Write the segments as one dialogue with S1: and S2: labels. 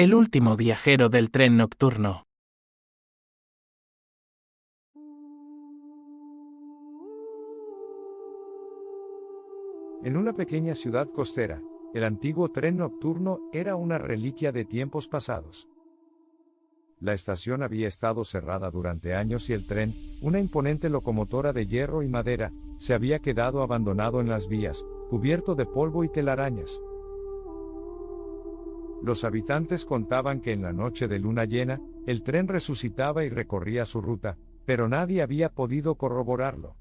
S1: El último viajero del tren nocturno.
S2: En una pequeña ciudad costera, el antiguo tren nocturno era una reliquia de tiempos pasados. La estación había estado cerrada durante años y el tren, una imponente locomotora de hierro y madera, se había quedado abandonado en las vías, cubierto de polvo y telarañas. Los habitantes contaban que en la noche de luna llena, el tren resucitaba y recorría su ruta, pero nadie había podido corroborarlo.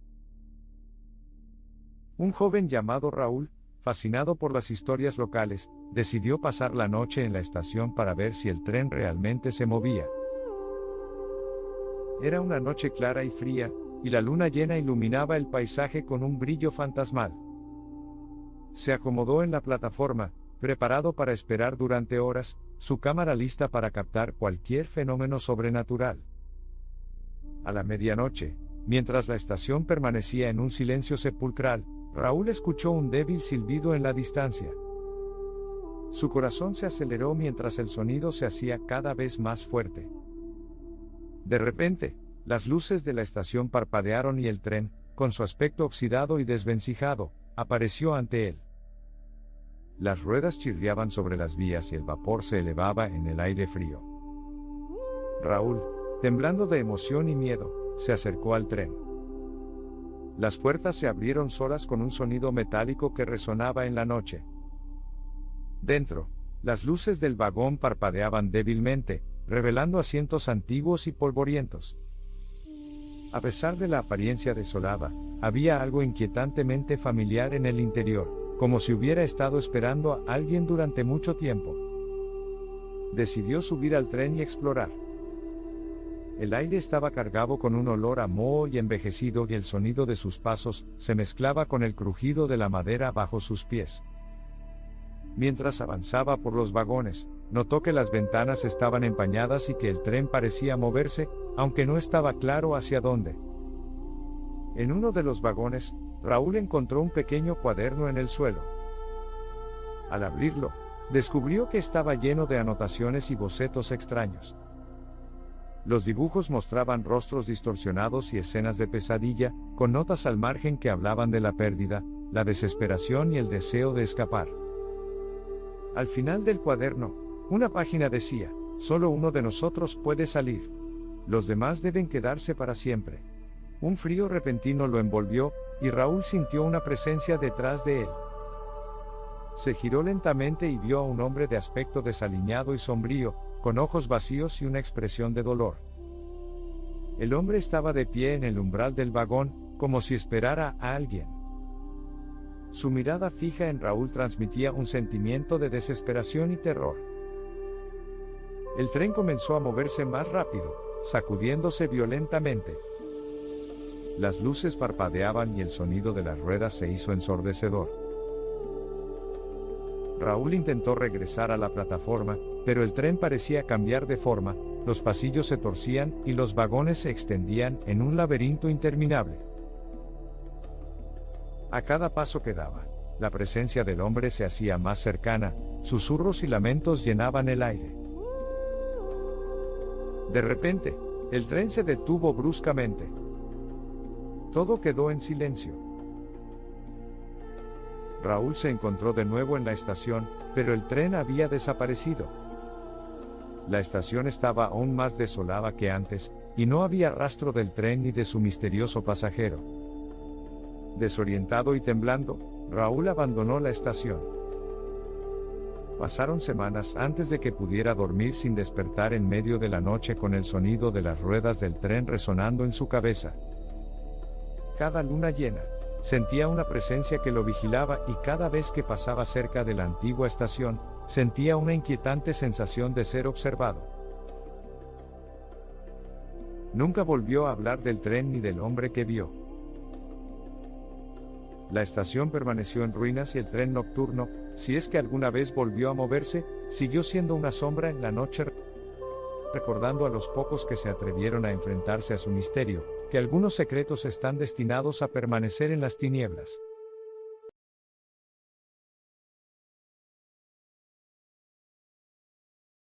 S2: Un joven llamado Raúl, fascinado por las historias locales, decidió pasar la noche en la estación para ver si el tren realmente se movía. Era una noche clara y fría, y la luna llena iluminaba el paisaje con un brillo fantasmal. Se acomodó en la plataforma, preparado para esperar durante horas, su cámara lista para captar cualquier fenómeno sobrenatural. A la medianoche, mientras la estación permanecía en un silencio sepulcral, Raúl escuchó un débil silbido en la distancia. Su corazón se aceleró mientras el sonido se hacía cada vez más fuerte. De repente, las luces de la estación parpadearon y el tren, con su aspecto oxidado y desvencijado, apareció ante él. Las ruedas chirriaban sobre las vías y el vapor se elevaba en el aire frío. Raúl, temblando de emoción y miedo, se acercó al tren. Las puertas se abrieron solas con un sonido metálico que resonaba en la noche. Dentro, las luces del vagón parpadeaban débilmente, revelando asientos antiguos y polvorientos. A pesar de la apariencia desolada, había algo inquietantemente familiar en el interior, como si hubiera estado esperando a alguien durante mucho tiempo. Decidió subir al tren y explorar. El aire estaba cargado con un olor a moho y envejecido y el sonido de sus pasos se mezclaba con el crujido de la madera bajo sus pies. Mientras avanzaba por los vagones, notó que las ventanas estaban empañadas y que el tren parecía moverse, aunque no estaba claro hacia dónde. En uno de los vagones, Raúl encontró un pequeño cuaderno en el suelo. Al abrirlo, descubrió que estaba lleno de anotaciones y bocetos extraños. Los dibujos mostraban rostros distorsionados y escenas de pesadilla, con notas al margen que hablaban de la pérdida, la desesperación y el deseo de escapar. Al final del cuaderno, una página decía: "Solo uno de nosotros puede salir. Los demás deben quedarse para siempre". Un frío repentino lo envolvió, y Raúl sintió una presencia detrás de él. Se giró lentamente y vio a un hombre de aspecto desaliñado y sombrío, con ojos vacíos y una expresión de dolor. El hombre estaba de pie en el umbral del vagón, como si esperara a alguien. Su mirada fija en Raúl transmitía un sentimiento de desesperación y terror. El tren comenzó a moverse más rápido, sacudiéndose violentamente. Las luces parpadeaban y el sonido de las ruedas se hizo ensordecedor. Raúl intentó regresar a la plataforma, pero el tren parecía cambiar de forma, los pasillos se torcían y los vagones se extendían en un laberinto interminable. A cada paso que daba, la presencia del hombre se hacía más cercana, susurros y lamentos llenaban el aire. De repente, el tren se detuvo bruscamente. Todo quedó en silencio. Raúl se encontró de nuevo en la estación, pero el tren había desaparecido. La estación estaba aún más desolada que antes, y no había rastro del tren ni de su misterioso pasajero. Desorientado y temblando, Raúl abandonó la estación. Pasaron semanas antes de que pudiera dormir sin despertar en medio de la noche con el sonido de las ruedas del tren resonando en su cabeza. Cada luna llena, sentía una presencia que lo vigilaba y cada vez que pasaba cerca de la antigua estación, sentía una inquietante sensación de ser observado. Nunca volvió a hablar del tren ni del hombre que vio. La estación permaneció en ruinas y el tren nocturno, si es que alguna vez volvió a moverse, siguió siendo una sombra en la noche, recordando a los pocos que se atrevieron a enfrentarse a su misterio, que algunos secretos están destinados a permanecer en las tinieblas.